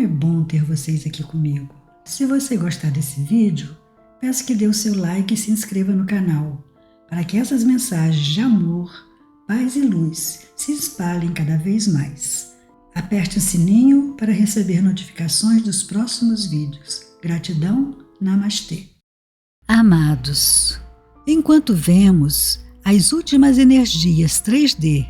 Como é bom ter vocês aqui comigo. Se você gostar desse vídeo, peço que dê o seu like e se inscreva no canal, para que essas mensagens de amor, paz e luz se espalhem cada vez mais. Aperte o sininho para receber notificações dos próximos vídeos. Gratidão, Namastê. Amados, enquanto vemos as últimas energias 3D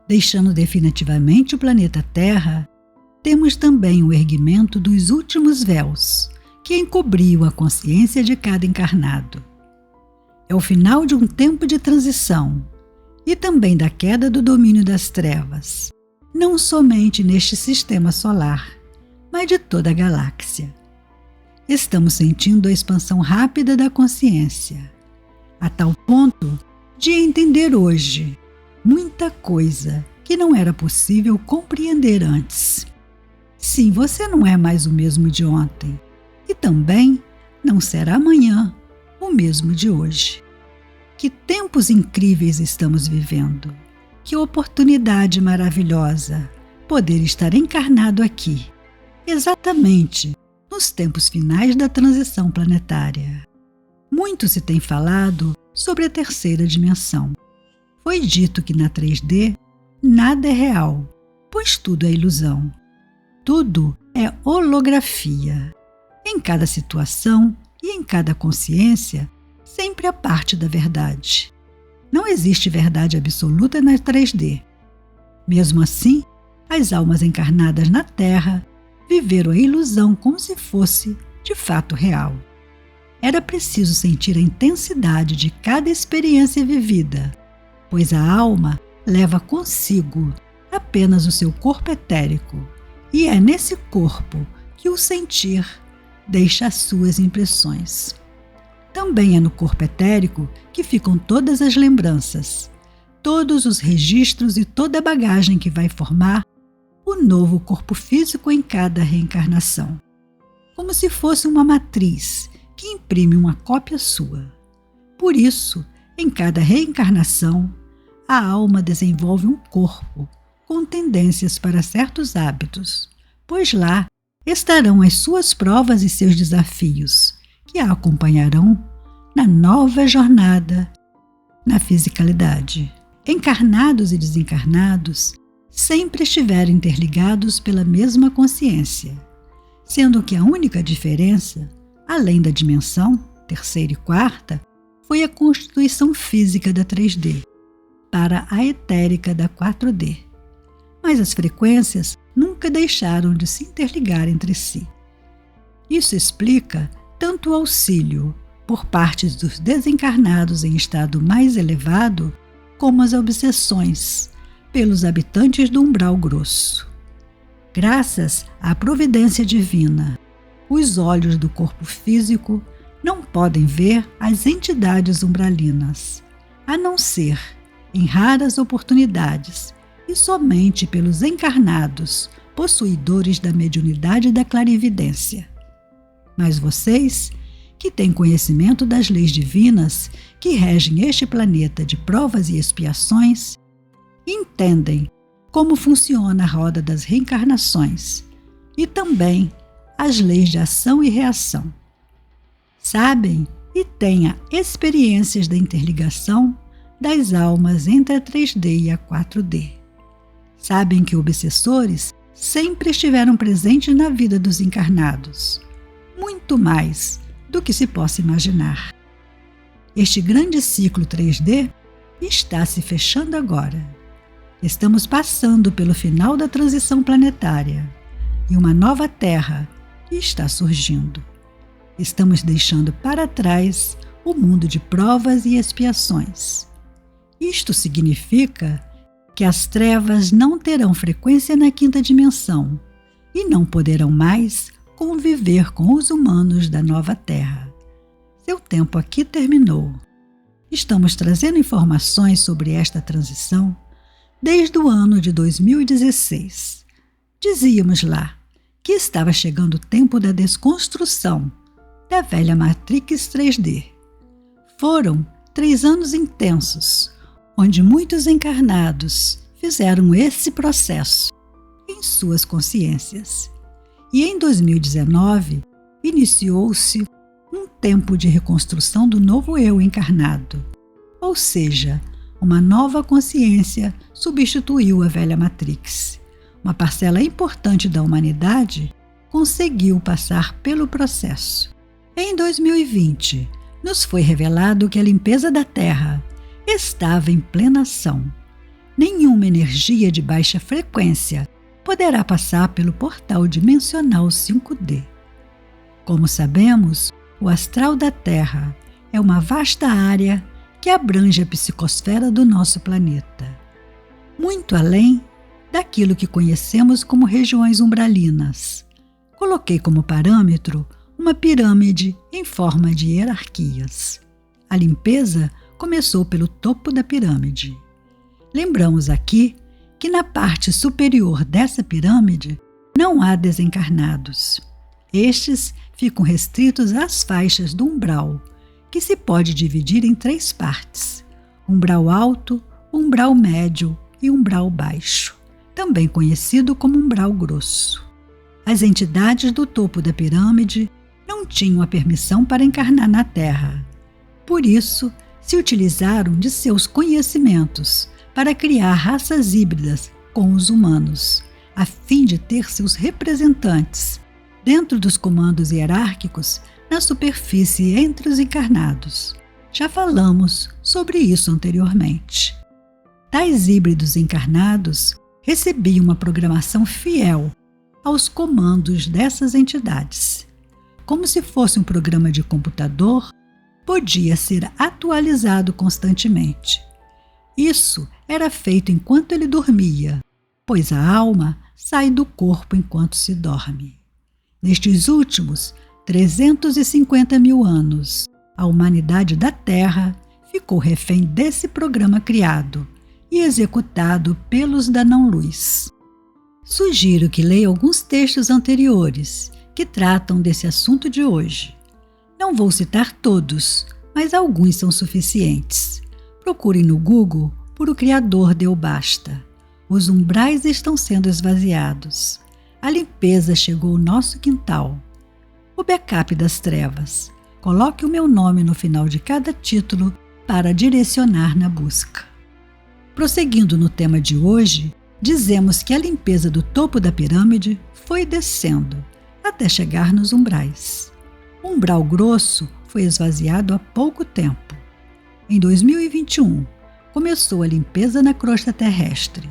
deixando definitivamente o planeta Terra, temos também o erguimento dos últimos véus que encobriam a consciência de cada encarnado. É o final de um tempo de transição e também da queda do domínio das trevas, não somente neste sistema solar, mas de toda a galáxia. Estamos sentindo a expansão rápida da consciência, a tal ponto de entender hoje muita coisa que não era possível compreender antes. Sim, você não é mais o mesmo de ontem e também não será amanhã o mesmo de hoje. Que tempos incríveis estamos vivendo! Que oportunidade maravilhosa poder estar encarnado aqui, exatamente nos tempos finais da transição planetária. Muito se tem falado sobre a terceira dimensão. Foi dito que na 3D nada é real, pois tudo é ilusão. Tudo é holografia. Em cada situação e em cada consciência, sempre há parte da verdade. Não existe verdade absoluta na 3D. Mesmo assim, as almas encarnadas na Terra viveram a ilusão como se fosse de fato real. Era preciso sentir a intensidade de cada experiência vivida, pois a alma leva consigo apenas o seu corpo etérico, e é nesse corpo que o sentir deixa as suas impressões. Também é no corpo etérico que ficam todas as lembranças, todos os registros e toda a bagagem que vai formar o novo corpo físico em cada reencarnação, como se fosse uma matriz que imprime uma cópia sua. Por isso, em cada reencarnação, a alma desenvolve um corpo com tendências para certos hábitos, pois lá estarão as suas provas e seus desafios, que a acompanharão na nova jornada na fisicalidade. Encarnados e desencarnados sempre estiveram interligados pela mesma consciência, sendo que a única diferença, além da dimensão, terceira e quarta, foi a constituição física da 3D para a etérica da 4D. Mas as frequências nunca deixaram de se interligar entre si. Isso explica tanto o auxílio por parte dos desencarnados em estado mais elevado, como as obsessões pelos habitantes do umbral grosso. Graças à providência divina, os olhos do corpo físico não podem ver as entidades umbralinas, a não ser em raras oportunidades e somente pelos encarnados possuidores da mediunidade e da clarividência. Mas vocês, que têm conhecimento das leis divinas que regem este planeta de provas e expiações, entendem como funciona a roda das reencarnações e também as leis de ação e reação. Sabem e têm experiências da interligação das almas entre a 3D e a 4D. Sabem que obsessores sempre estiveram presentes na vida dos encarnados, muito mais do que se possa imaginar. Este grande ciclo 3D está se fechando agora. Estamos passando pelo final da transição planetária e uma nova Terra está surgindo. Estamos deixando para trás o mundo de provas e expiações. Isto significa que as trevas não terão frequência na quinta dimensão e não poderão mais conviver com os humanos da nova Terra. Seu tempo aqui terminou. Estamos trazendo informações sobre esta transição desde o ano de 2016. Dizíamos lá que estava chegando o tempo da desconstrução da velha Matrix 3D. Foram 3 anos intensos, onde muitos encarnados fizeram esse processo em suas consciências. E em 2019, iniciou-se um tempo de reconstrução do novo eu encarnado. Ou seja, uma nova consciência substituiu a velha Matrix. Uma parcela importante da humanidade conseguiu passar pelo processo. Em 2020, nos foi revelado que a limpeza da Terra estava em plena ação. Nenhuma energia de baixa frequência poderá passar pelo portal dimensional 5D. Como sabemos, o astral da Terra é uma vasta área que abrange a psicosfera do nosso planeta, muito além daquilo que conhecemos como regiões umbralinas. Coloquei como parâmetro uma pirâmide em forma de hierarquias. A limpeza começou pelo topo da pirâmide. Lembramos aqui que na parte superior dessa pirâmide não há desencarnados. Estes ficam restritos às faixas do umbral, que se pode dividir em 3 partes: umbral alto, umbral médio e umbral baixo, também conhecido como umbral grosso. As entidades do topo da pirâmide não tinham a permissão para encarnar na Terra. Por isso, se utilizaram de seus conhecimentos para criar raças híbridas com os humanos, a fim de ter seus representantes dentro dos comandos hierárquicos na superfície entre os encarnados. Já falamos sobre isso anteriormente. Tais híbridos encarnados recebiam uma programação fiel aos comandos dessas entidades. Como se fosse um programa de computador, podia ser atualizado constantemente. Isso era feito enquanto ele dormia, pois a alma sai do corpo enquanto se dorme. Nestes últimos 350 mil anos, a humanidade da Terra ficou refém desse programa criado e executado pelos da não-luz. Sugiro que leia alguns textos anteriores que tratam desse assunto de hoje. Não vou citar todos, mas alguns são suficientes. Procurem no Google por O Criador Deu Basta. Os umbrais estão sendo esvaziados. A limpeza chegou ao nosso quintal. O backup das trevas. Coloque o meu nome no final de cada título para direcionar na busca. Prosseguindo no tema de hoje, dizemos que a limpeza do topo da pirâmide foi descendo até chegar nos umbrais. O umbral grosso foi esvaziado há pouco tempo. Em 2021, começou a limpeza na crosta terrestre,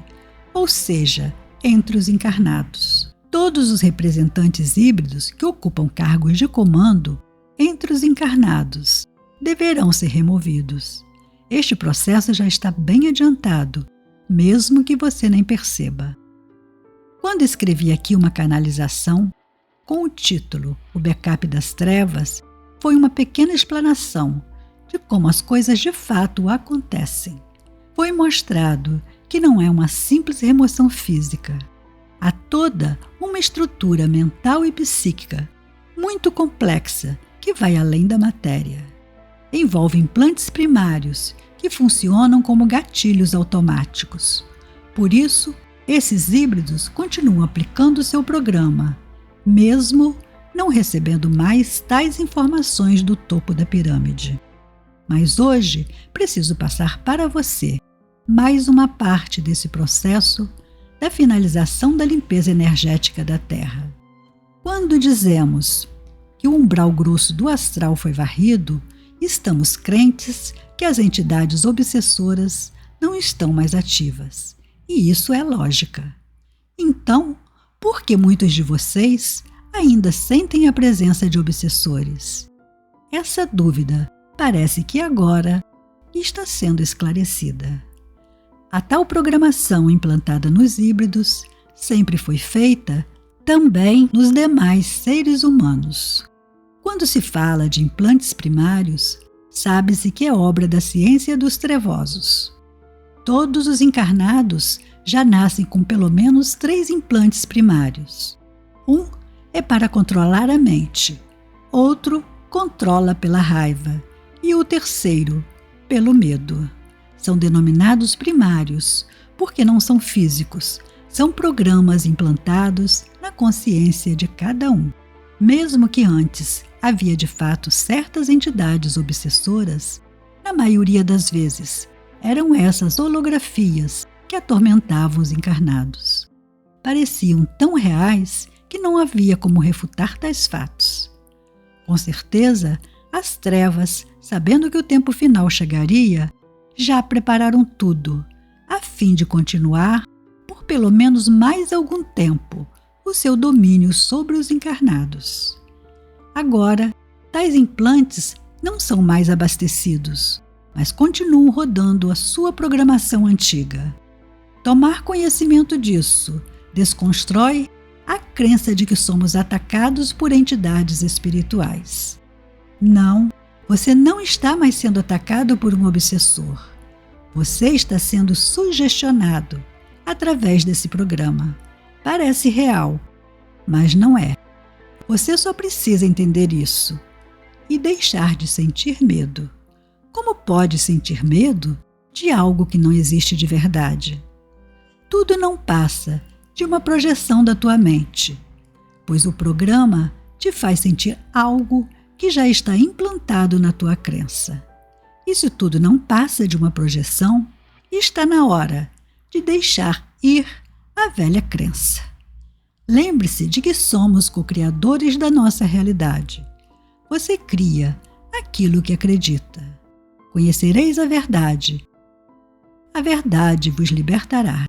ou seja, entre os encarnados. Todos os representantes híbridos que ocupam cargos de comando entre os encarnados deverão ser removidos. Este processo já está bem adiantado, mesmo que você nem perceba. Quando escrevi aqui uma canalização com o título O Backup das Trevas, foi uma pequena explanação de como as coisas de fato acontecem. Foi mostrado que não é uma simples remoção física. Há toda uma estrutura mental e psíquica muito complexa que vai além da matéria. Envolve implantes primários que funcionam como gatilhos automáticos. Por isso, esses híbridos continuam aplicando seu programa, mesmo não recebendo mais tais informações do topo da pirâmide. Mas hoje preciso passar para você mais uma parte desse processo da finalização da limpeza energética da Terra. Quando dizemos que o umbral grosso do astral foi varrido, estamos crentes que as entidades obsessoras não estão mais ativas. E isso é lógica. Então, por que muitos de vocês ainda sentem a presença de obsessores? Essa dúvida parece que agora está sendo esclarecida. A tal programação implantada nos híbridos sempre foi feita também nos demais seres humanos. Quando se fala de implantes primários, sabe-se que é obra da ciência dos trevosos. Todos os encarnados já nascem com pelo menos 3 implantes primários. Um é para controlar a mente, outro controla pela raiva e o terceiro pelo medo. São denominados primários porque não são físicos, são programas implantados na consciência de cada um. Mesmo que antes havia de fato certas entidades obsessoras, na maioria das vezes eram essas holografias que atormentavam os encarnados. Pareciam tão reais que não havia como refutar tais fatos. Com certeza, as trevas, sabendo que o tempo final chegaria, já prepararam tudo, a fim de continuar, por pelo menos mais algum tempo, o seu domínio sobre os encarnados. Agora, tais implantes não são mais abastecidos, mas continuam rodando a sua programação antiga. Tomar conhecimento disso desconstrói a crença de que somos atacados por entidades espirituais. Não, você não está mais sendo atacado por um obsessor. Você está sendo sugestionado através desse programa. Parece real, mas não é. Você só precisa entender isso e deixar de sentir medo. Como pode sentir medo de algo que não existe de verdade? Tudo não passa de uma projeção da tua mente, pois o programa te faz sentir algo que já está implantado na tua crença. E se tudo não passa de uma projeção, está na hora de deixar ir a velha crença. Lembre-se de que somos co-criadores da nossa realidade. Você cria aquilo que acredita. Conhecereis a verdade vos libertará.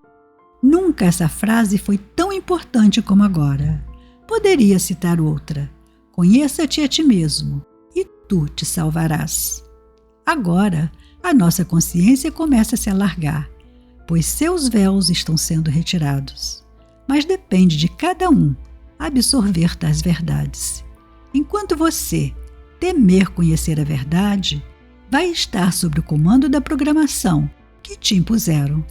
Nunca essa frase foi tão importante como agora. Poderia citar outra. Conheça-te a ti mesmo, e tu te salvarás. Agora, a nossa consciência começa a se alargar, pois seus véus estão sendo retirados. Mas depende de cada um absorver tais verdades. Enquanto você temer conhecer a verdade, vai estar sob o comando da programação que te impuseram.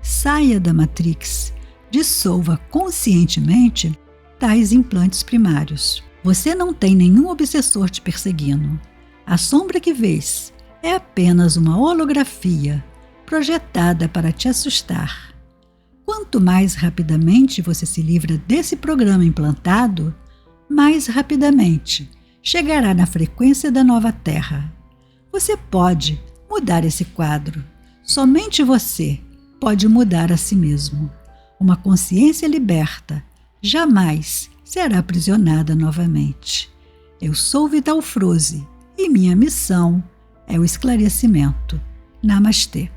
Saia da Matrix, dissolva conscientemente tais implantes primários. Você não tem nenhum obsessor te perseguindo. A sombra que vês é apenas uma holografia projetada para te assustar. Quanto mais rapidamente você se livra desse programa implantado, mais rapidamente chegará na frequência da nova Terra. Você pode mudar esse quadro. Somente você pode mudar a si mesmo. Uma consciência liberta jamais será aprisionada novamente. Eu sou Vital Froze e minha missão é o esclarecimento. Namastê.